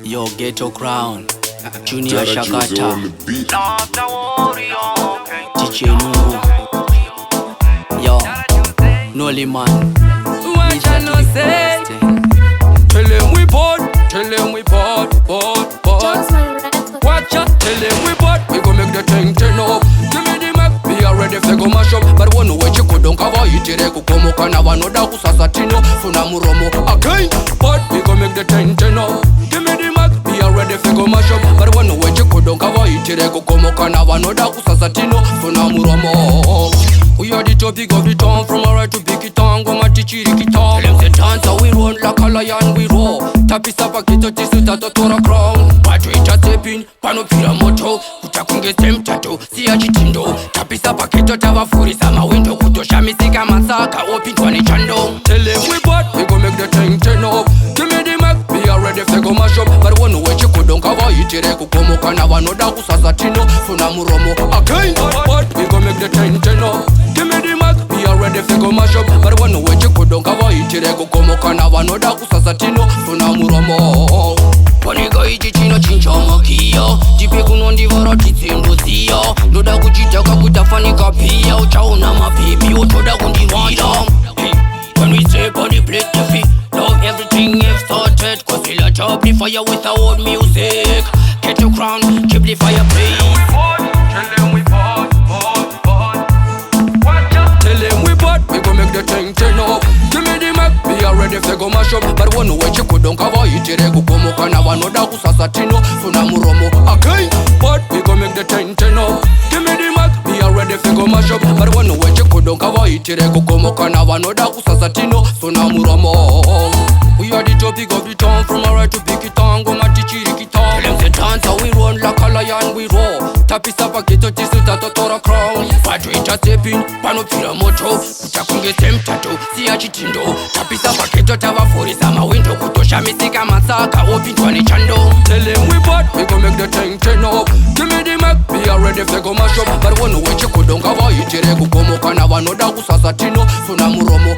Yo, Ghetto Crown, Junior Shakata, DJ Nungu, yo, Noli Man. What you no say? Tell him we bought, Watch out, tell him we bought. We gon' make the thing turn up. Give me the mic, be ready if they go mash up. But one way you couldn't cover it, you kukomo kana wanoda kusasatino. Suna muromo again, but we gon' make the thing turn up. Give me the mic, be ready if they go mash up. But one way you couldn't cover it, you kukomo kana wanoda kusasatino. Suna muromo. We are the topic of the town, from a right to big it on, go my teacher guitar. Tell them the dancer, we run like a lion, we roar. Tapisa paketo tisu tato tora crown. Patrita stepping, panopira moto. Kutakunge stem tato, siya chitindo. Tapisa paketo tava furi sama window. Kutosha misika masaka, open twani chando. Tell them we bought, we gon' make the thing turn up. Give me the mic, be ready if they go mash up. But one way you couldn't cover it, you kukomo kana wanoda kusasatino. Suna muromo again, but we gon' make the thing turn up. Give me the mic, be ready if they go mash up. But one way you couldn't cover it, you kukomo kana wanoda kusasatino. Suna muromo. Paniga ichi chino chincha makia. Jipe kunondi vara titendo siya. Noda kuchitaka kutafanika pia. Uchaona mapipi, otoda kundiwanda. When we step on the plate, you feel love everything you've started. Cause we'll light up the fire with our own music. Get your crown, keep the fire blaze. Tell them we bought. Tell them we bought, we gon' make the thing turn up. Give me the mic, be ready if they go mash up. But one way you couldn't cover it, you kukomo kana wanoda kusasatino. Suna muromo again, but we gon' make the thing turn up. Give me the mic, be ready if they go mash up. But one way you couldn't cover it, you kukomo kana wanoda kusasatino. Suna muromo. We are the topic of the town, from a right to big it on, go my teacher guitar. Tell them the dancer, we run like a lion, we roar. Tapisa paketo tisu tato tora crown. Patrita stepping, panopira moto. Kutakunge stem tato, siya chitindo. Tapisa paketo tava furi sama window. Kutosha misika masaka, open twani chando. Tell them we bought, we gon' make the thing turn up. Give me the mic, be ready if they go mash up. But one way you couldn't cover it, you kukomo kana wanoda kusasatino. Suna muromo